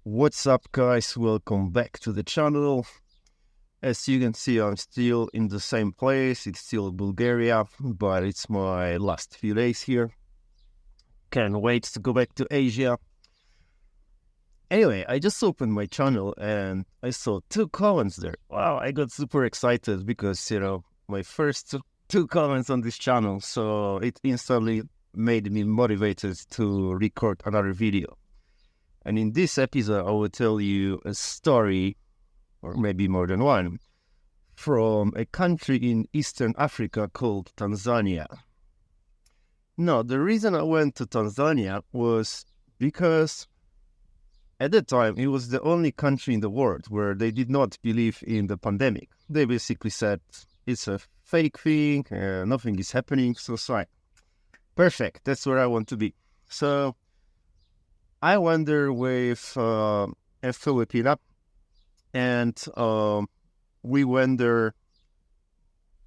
What's up, guys? Welcome back to the channel. As you can see, I'm still in the same place. It's still Bulgaria, but it's my last few days here. Can't wait to go back to Asia. Anyway, I just opened my channel and I saw two comments there. Wow, I got super excited because, my first two comments on this channel. So it instantly made me motivated to record another video. And in this episode, I will tell you a story, or maybe more than one, from a country in Eastern Africa called Tanzania. Now, the reason I went to Tanzania was because at the time it was the only country in the world where they did not believe in the pandemic. They basically said it's a fake thing, nothing is happening, so fine. Perfect, that's where I want to be. So I went there with a Filipina, and we went there.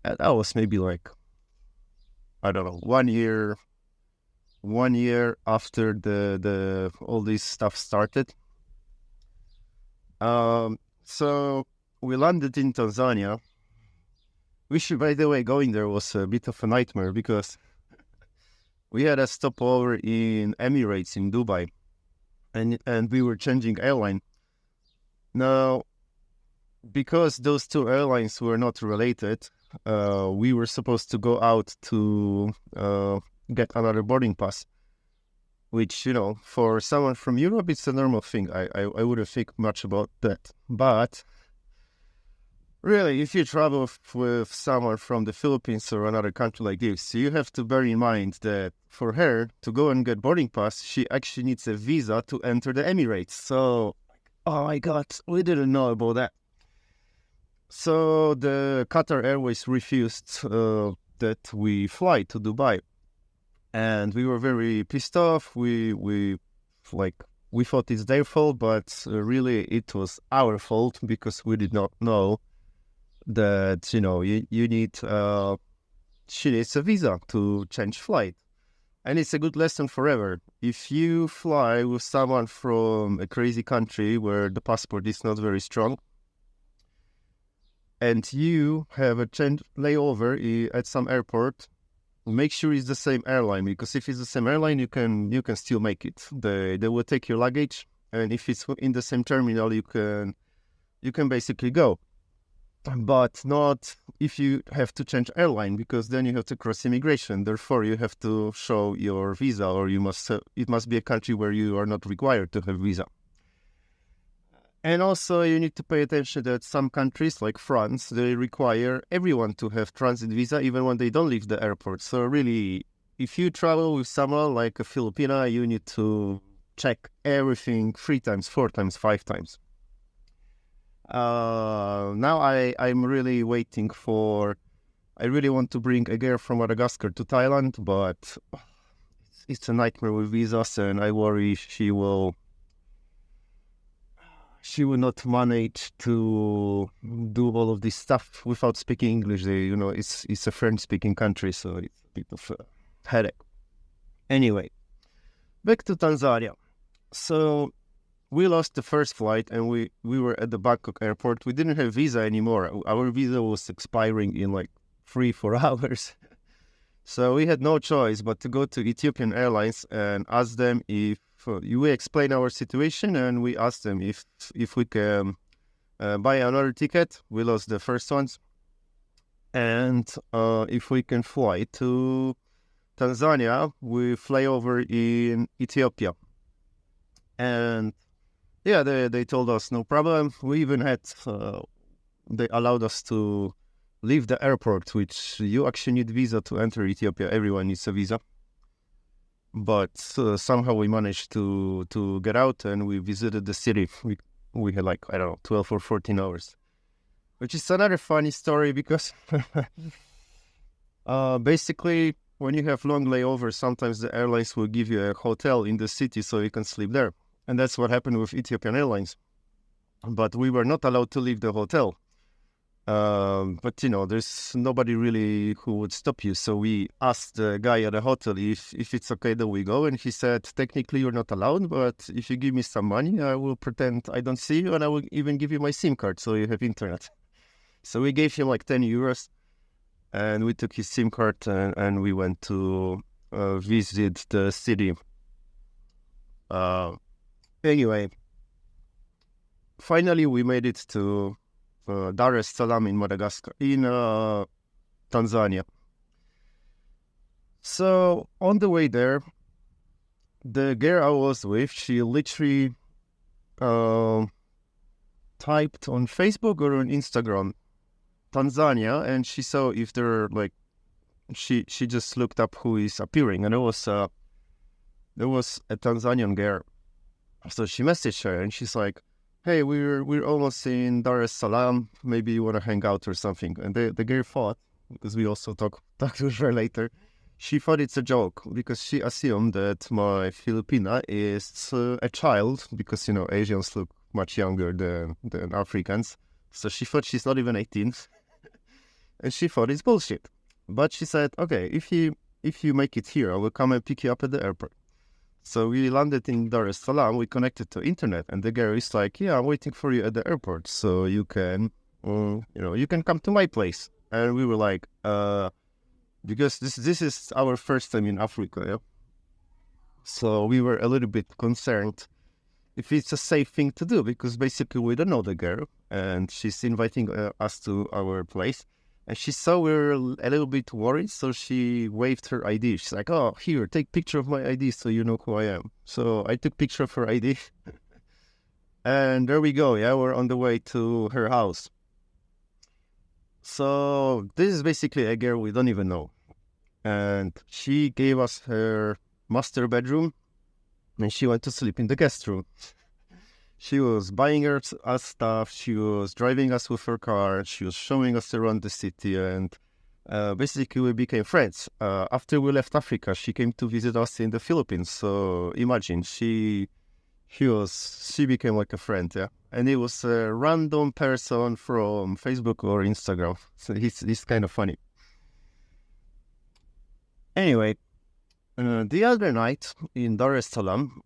And that was maybe like, I don't know, 1 year after the all this stuff started. So we landed in Tanzania. Which, by the way, going there was a bit of a nightmare because we had a stopover in Emirates in Dubai. And we were changing airline. Now, because those two airlines were not related, we were supposed to go out to get another boarding pass, which, for someone from Europe, it's a normal thing. I wouldn't think much about that. But really, if you travel with someone from the Philippines or another country like this, you have to bear in mind that for her to go and get boarding pass, she actually needs a visa to enter the Emirates. So, oh my God, we didn't know about that. So the Qatar Airways refused that we fly to Dubai, and we were very pissed off. We thought it's their fault, but really it was our fault because we did not know that you need she needs a visa to change flight. And it's a good lesson forever. If you fly with someone from a crazy country where the passport is not very strong, and you have a change layover at some airport, make sure it's the same airline, because if it's the same airline, you can still make it. They will take your luggage, and if it's in the same terminal, you can basically go. But not if you have to change airline, because then you have to cross immigration. Therefore, you have to show your visa, or it must be a country where you are not required to have visa. And also, you need to pay attention that some countries, like France, they require everyone to have transit visa, even when they don't leave the airport. So really, if you travel with someone like a Filipina, you need to check everything 3 times, 4 times, 5 times. Now I'm really waiting I really want to bring a girl from Madagascar to Thailand, but it's a nightmare with visas, and I worry she will not manage to do all of this stuff without speaking English. It's a French-speaking country, so it's a bit of a headache. Anyway, back to Tanzania. So we lost the first flight, and we were at the Bangkok airport. We didn't have visa anymore. Our visa was expiring in like 3-4 hours. So we had no choice but to go to Ethiopian Airlines and ask them if we explain our situation, and we asked them if we can buy another ticket. We lost the first ones. And if we can fly to Tanzania, we fly over in Ethiopia. And yeah, they told us no problem. We even had, they allowed us to leave the airport, which you actually need visa to enter Ethiopia. Everyone needs a visa. But somehow we managed to get out, and we visited the city. We had 12 or 14 hours. Which is another funny story because basically when you have long layovers, sometimes the airlines will give you a hotel in the city so you can sleep there. And that's what happened with Ethiopian Airlines. But we were not allowed to leave the hotel. But there's nobody really who would stop you. So we asked the guy at the hotel if it's okay that we go, and he said, technically you're not allowed, but if you give me some money, I will pretend I don't see you, and I will even give you my SIM card so you have internet. So we gave him like 10 euros, and we took his SIM card, and we went to visit the city. Anyway, finally we made it to Dar es Salaam in Madagascar, in Tanzania. So on the way there, the girl I was with, she literally typed on Facebook or on Instagram Tanzania, and she saw if there she just looked up who is appearing, and there was a Tanzanian girl. So she messaged her, and she's like, "Hey, we're almost in Dar es Salaam. Maybe you want to hang out or something." And the girl thought, because we also talked with her later, she thought it's a joke because she assumed that my Filipina is a child, because Asians look much younger than Africans. So she thought she's not even 18, and she thought it's bullshit. But she said, "Okay, if you make it here, I will come and pick you up at the airport." So we landed in Dar es Salaam, we connected to internet, and the girl is like, "Yeah, I'm waiting for you at the airport, so you can, you can come to my place." And we were like, because this is our first time in Africa, yeah? So we were a little bit concerned if it's a safe thing to do, because basically we don't know the girl, and she's inviting us to our place. And she saw we were a little bit worried, so she waved her ID. She's like, "Oh, here, take picture of my ID so you know who I am." So I took picture of her ID. And there we go, yeah, we're on the way to her house. So this is basically a girl we don't even know. And she gave us her master bedroom, and she went to sleep in the guest room. She was buying us stuff, she was driving us with her car, she was showing us around the city, and basically we became friends. After we left Africa, she came to visit us in the Philippines. So imagine, she became like a friend, yeah. And it was a random person from Facebook or Instagram. So he's kind of funny. Anyway, the other night in Dar es Salaam,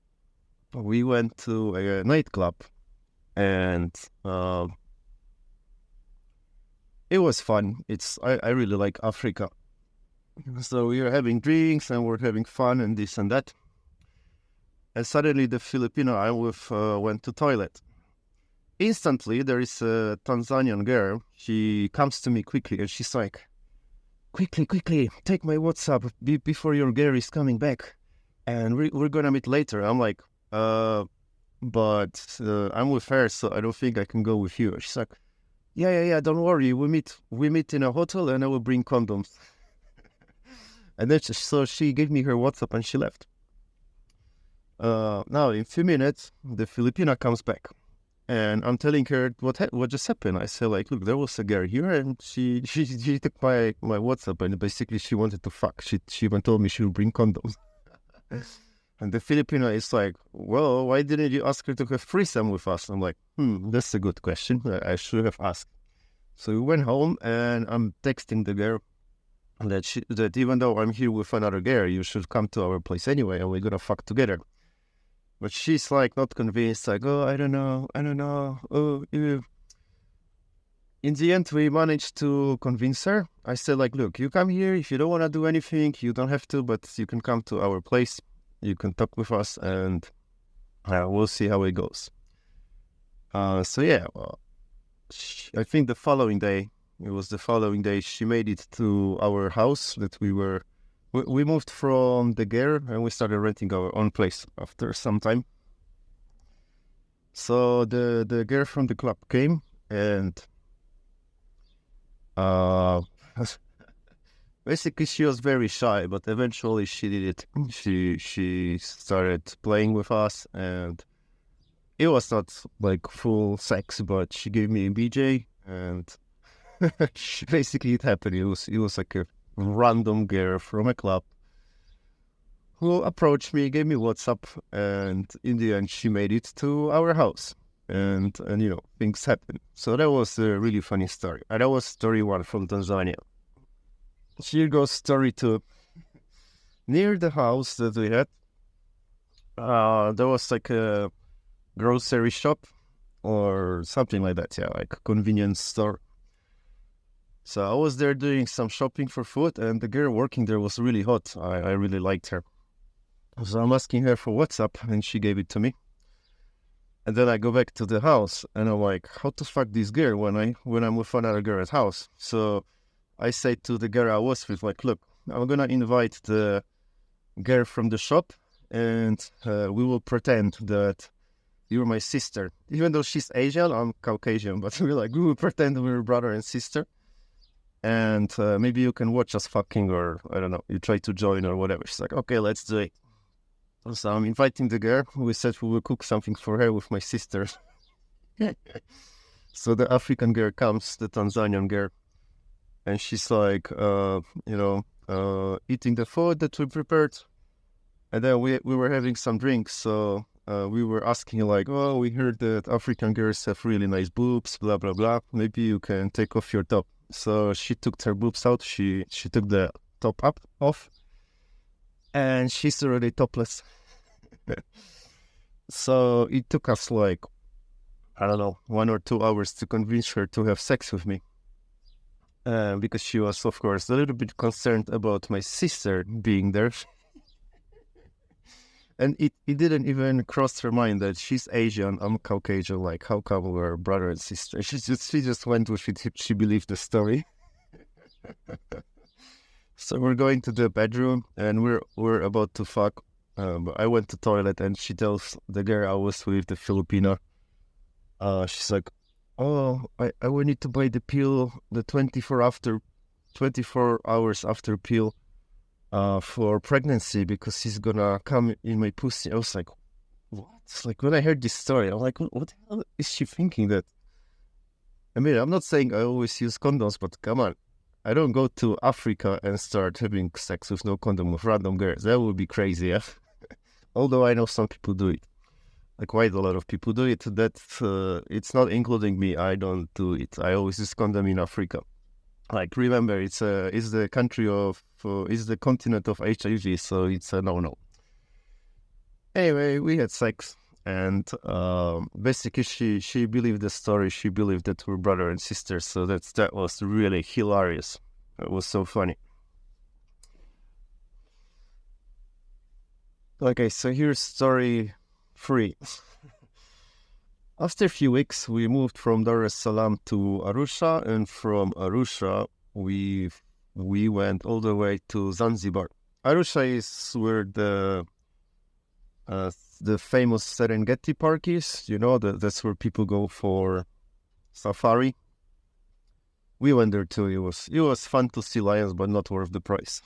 we went to a nightclub, and it was fun. I really like Africa. So we were having drinks and we're having fun and this and that. And suddenly the Filipino I with went to toilet. Instantly, there is a Tanzanian girl. She comes to me quickly and she's like, quickly, take my WhatsApp before your girl is coming back. And we're gonna meet later. I'm like, but I'm with her, so I don't think I can go with you. She's like, yeah, don't worry. We meet in a hotel, and I will bring condoms. And then so she gave me her WhatsApp, and she left. Now in a few minutes, the Filipina comes back, and I'm telling her what just happened. I say like, look, there was a girl here, and she took my WhatsApp, and basically she wanted to fuck. She even told me she would bring condoms. And the Filipino is like, well, why didn't you ask her to have threesome with us? I'm like, that's a good question. I should have asked. So we went home, and I'm texting the girl that even though I'm here with another girl, you should come to our place anyway, and we're gonna fuck together. But she's like not convinced, like, oh, I don't know. Oh, in the end, we managed to convince her. I said, like, look, you come here. If you don't want to do anything, you don't have to, but you can come to our place. You can talk with us, and we'll see how it goes. So yeah, I think the following day, she made it to our house that we moved from the girl, and we started renting our own place after some time. So the girl from the club came, and basically she was very shy, but eventually she did it. She started playing with us, and it was not like full sex, but she gave me a BJ, and basically it happened. It was like a random girl from a club who approached me, gave me WhatsApp, and in the end she made it to our house. and things happen. So that was a really funny story. And that was story one from Tanzania. Here goes story two. Near the house that we had, there was like a grocery shop or something like that. Yeah, like a convenience store. So I was there doing some shopping for food, and the girl working there was really hot. I really liked her. So I'm asking her for WhatsApp, and she gave it to me. And then I go back to the house, and I'm like, how to fuck this girl when I'm with another girl at house? So I say to the girl I was with, like, look, I'm gonna invite the girl from the shop, and we will pretend that you're my sister. Even though she's Asian, I'm Caucasian, but we will pretend we're brother and sister. And maybe you can watch us fucking, or I don't know, you try to join or whatever. She's like, okay, let's do it. So I'm inviting the girl. We said we will cook something for her with my sister. So the African girl comes, the Tanzanian girl, and she's like, eating the food that we prepared. And then we were having some drinks. So we were asking like, oh, we heard that African girls have really nice boobs, blah, blah, blah. Maybe you can take off your top. So she took her boobs out. She took the top off. And she's already topless. So it took us like, I don't know, 1 or 2 hours to convince her to have sex with me. Because she was, of course, a little bit concerned about my sister being there. And it didn't even cross her mind that she's Asian, I'm Caucasian, like, how come we're brother and sister? She just went with it. She believed the story. So we're going to the bedroom, and we're about to fuck. I went to toilet, and she tells the girl I was with, the Filipino, she's like, oh, I will need to buy the pill, the 24 hours after pill for pregnancy, because he's gonna come in my pussy. I was like, what? Like, when I heard this story, I'm like, what the hell is she thinking that? I mean, I'm not saying I always use condoms, but come on. I don't go to Africa and start having sex with no condom with random girls. That would be crazy, yeah? Although I know some people do it. Like, quite a lot of people do it. That it's not including me. I don't do it. I always use condom in Africa. Like, remember, it's the country of, it's the continent of HIV, so it's a no-no. Anyway, we had sex, and basically she believed the story. She believed that we're brother and sister, so that was really hilarious. It was so funny. Okay, so here's story 3. After a few weeks, we moved from Dar es Salaam to Arusha, and from Arusha, we went all the way to Zanzibar. Arusha is where the famous Serengeti park is. That's where people go for safari. We went there too. It was fun to see lions, but not worth the price.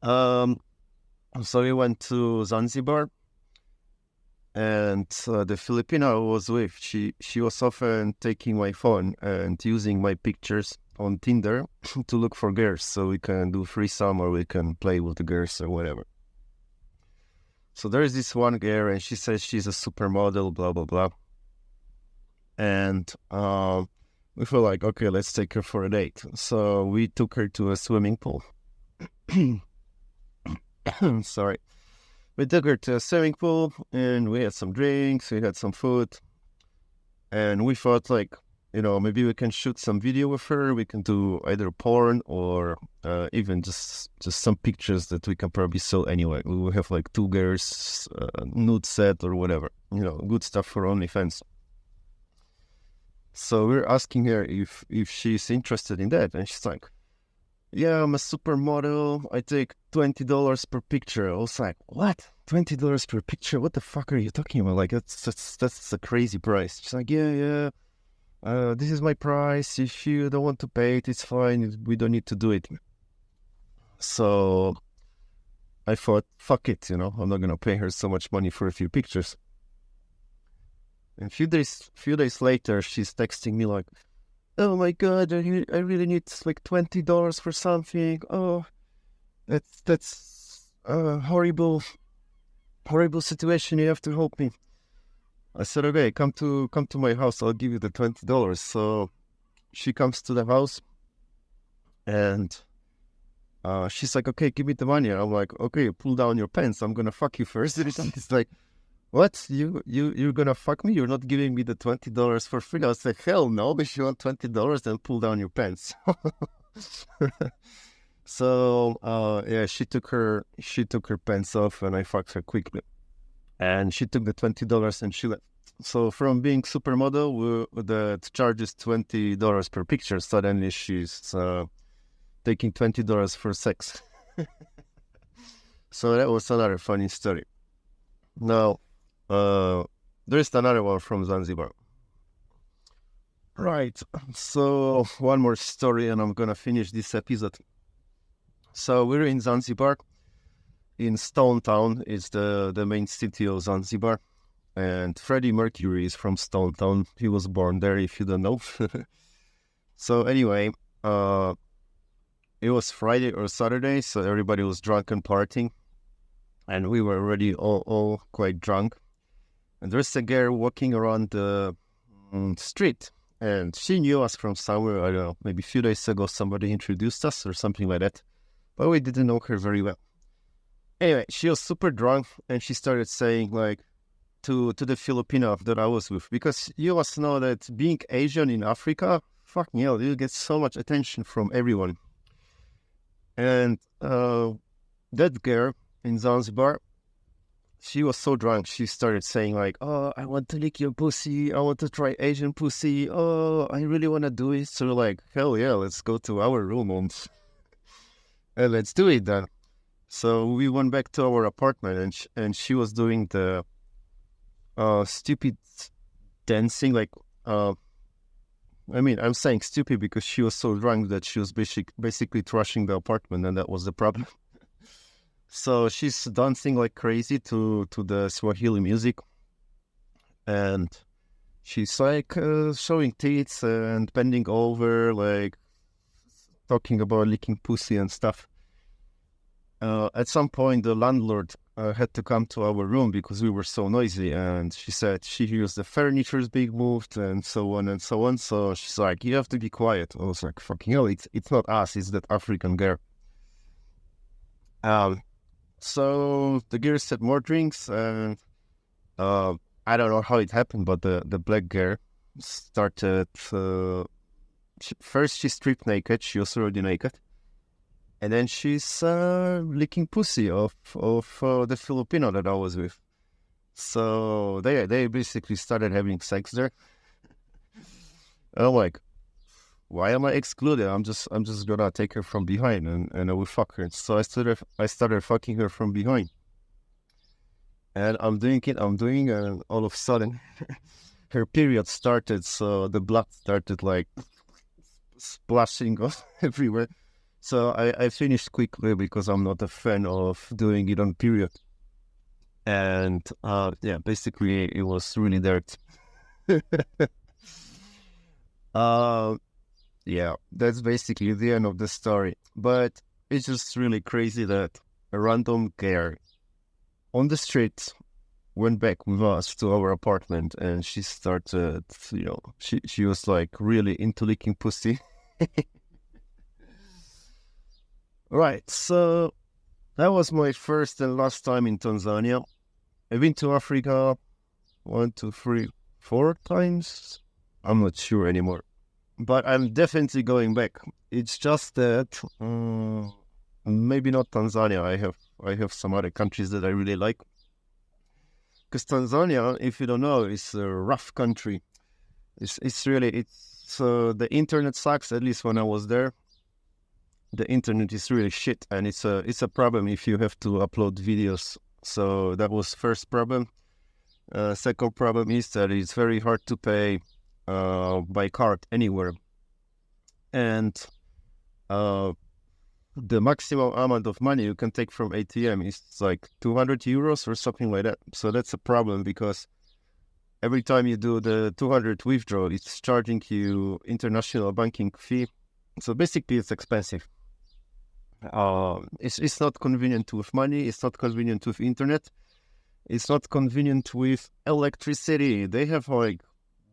So we went to Zanzibar, and the Filipino I was with, she was often taking my phone and using my pictures on Tinder to look for girls, so we can do threesome or we can play with the girls or whatever. So there's this one girl, and she says she's a supermodel, blah, blah, blah. And we feel like, okay, let's take her for a date. So we took her to a swimming pool. Sorry. We took her to a swimming pool, and we had some drinks, we had some food. And we thought, like, maybe we can shoot some video with her. We can do either porn or even just some pictures that we can probably sell anyway. We will have like 2 girls, nude set or whatever. Good stuff for OnlyFans. So we're asking her if she's interested in that, and she's like, yeah, I'm a supermodel. I take $20 per picture. I was like, what? $20 per picture? What the fuck are you talking about? Like, that's a crazy price. She's like, yeah. This is my price. If you don't want to pay it, it's fine. We don't need to do it. So I thought, fuck it, I'm not gonna pay her so much money for a few pictures. And a few days later, she's texting me like, oh my god, I really need like $20 for something. Oh, that's a horrible situation. You have to help me. I said, okay, come to my house. I'll give you the $20. So she comes to the house and she's like, okay, give me the money. I'm like, okay, pull down your pants. I'm gonna fuck you first. And it's like, what? You're gonna fuck me? You're not giving me the $20 for free? I was like, hell no. If you want $20, then pull down your pants. So yeah, she took her pants off, and I fucked her quickly. And she took the $20 and she left. So from being supermodel, the charge is $20 per picture. Suddenly she's taking $20 for sex. So that was another funny story. Now, there's another one from Zanzibar. Right. So one more story, and I'm gonna finish this episode. So we're in Zanzibar, in Stone Town. It's the main city of Zanzibar. And Freddie Mercury is from Stone Town. He was born there, if you don't know. So anyway, it was Friday or Saturday, so everybody was drunk and partying. And we were already all quite drunk. And there's a girl walking around the street. And she knew us from somewhere, I don't know, maybe a few days ago somebody introduced us or something like that. But we didn't know her very well. Anyway, she was super drunk and she started saying like to the Filipino that I was with, because you must know that being Asian in Africa, fucking hell, you get so much attention from everyone. And that girl in Zanzibar, she was so drunk, she started saying like, oh, I want to lick your pussy, I want to try Asian pussy, oh, I really want to do it. So we're like, hell yeah, let's go to our room and let's do it then. So we went back to our apartment, and she was doing the stupid dancing, like I mean, I'm saying stupid because she was so drunk that she was basically trashing the apartment, and that was the problem. So she's dancing like crazy to the Swahili music, and she's like showing tits and bending over, like talking about licking pussy and stuff. At some point, the landlord had to come to our room because we were so noisy, and she said she hears the furniture's being moved and so on and so on. So she's like, you have to be quiet. I was like, fucking hell, it's not us, it's that African girl. So the girl said more drinks, and I don't know how it happened, but the black girl started. First, she stripped naked. She was already naked. And then she's licking pussy of the Filipino that I was with. So they basically started having sex there. And I'm like, why am I excluded? I'm just gonna take her from behind and I will fuck her. So I started fucking her from behind. And I'm doing, and all of a sudden her period started, so the blood started like splashing everywhere. So I finished quickly because I'm not a fan of doing it on period. And yeah, basically it was really dirt. Yeah, that's basically the end of the story. But it's just really crazy that a random girl on the street went back with us to our apartment, and she started, she was like really into licking pussy. Right, so that was my first and last time in Tanzania. I've been to Africa 1, 2, 3, 4 times. I'm not sure anymore, but I'm definitely going back. It's just that maybe not Tanzania. I have some other countries that I really like. Because Tanzania, if you don't know, is a rough country. It's really the internet sucks. At least when I was there, the internet is really shit, and it's a problem if you have to upload videos. So that was first problem. Second problem is that it's very hard to pay by card anywhere, and the maximum amount of money you can take from ATM is like 200 euros or something like that. So that's a problem, because every time you do the 200 withdrawal, it's charging you international banking fee. So basically it's expensive. It's not convenient with money, it's not convenient with internet, It's not convenient with electricity. They have like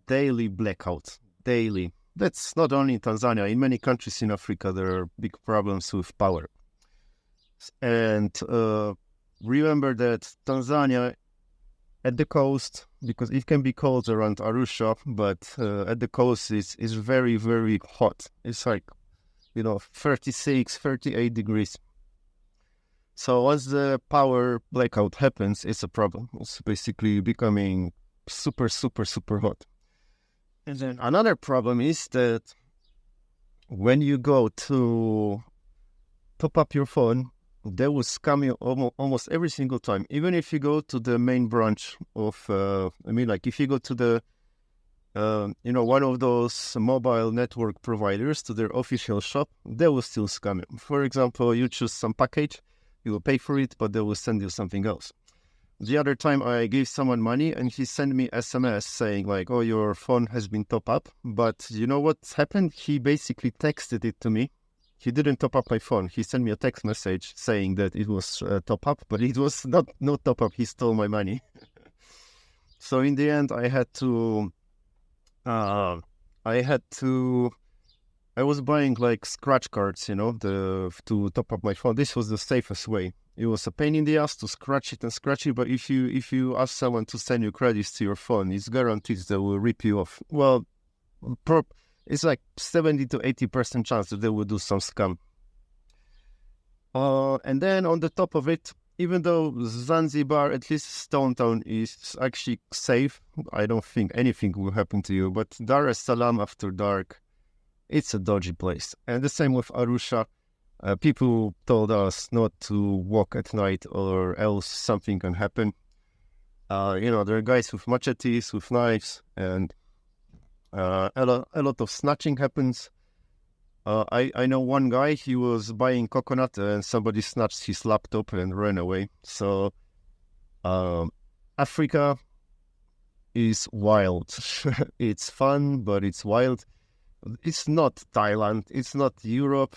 daily blackouts, daily. That's not only in Tanzania. In many countries in Africa, there are big problems with power. And remember that Tanzania at the coast, because it can be cold around Arusha, but at the coast is very, very hot. It's like, 36, 38 degrees. So once the power blackout happens, it's a problem. It's basically becoming super, super, super hot. And then another problem is that when you go to top up your phone, they will scam you almost every single time. Even if you go to the main branch of, if you go to the, one of those mobile network providers, to their official shop, they will still scam you. For example, you choose some package, you will pay for it, but they will send you something else. The other time I gave someone money and he sent me SMS saying like, oh, your phone has been top up. But you know what happened? He basically texted it to me. He didn't top up my phone. He sent me a text message saying that it was top up, but it was not top up. He stole my money. So in the end, I was buying like scratch cards, to top up my phone. This was the safest way. It was a pain in the ass to scratch it, but if you ask someone to send you credits to your phone, it's guaranteed they will rip you off. Well, it's like 70 to 80% chance that they will do some scam. And then on the top of it, even though Zanzibar, at least Stone Town, is actually safe, I don't think anything will happen to you. But Dar es Salaam after dark, it's a dodgy place. And the same with Arusha. People told us not to walk at night or else something can happen. There are guys with machetes, with knives, and a lot of snatching happens. I know one guy, he was buying coconut and somebody snatched his laptop and ran away. So Africa is wild. It's fun, but it's wild. It's not Thailand. It's not Europe.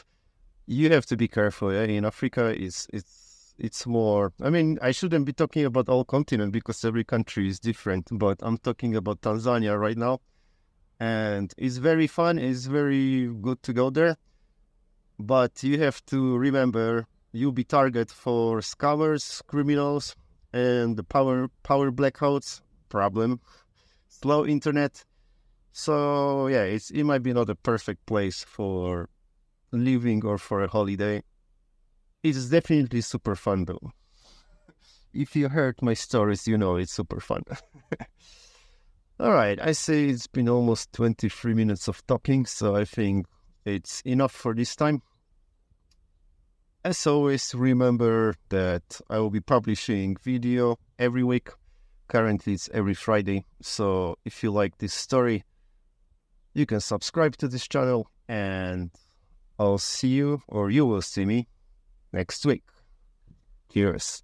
You have to be careful. In Africa, it's more. I mean, I shouldn't be talking about all continent because every country is different. But I'm talking about Tanzania right now, and it's very fun. It's very good to go there. But you have to remember, you'll be target for scammers, criminals, and the power blackouts problem, slow internet. So yeah, it might be not a perfect place for living or for a holiday. It's definitely super fun though. If you heard my stories, you know it's super fun. All right, I say it's been almost 23 minutes of talking, so I think it's enough for this time. As always, remember that I will be publishing video every week. Currently, it's every Friday. So if you like this story, you can subscribe to this channel, and I'll see you, or you will see me, next week. Cheers.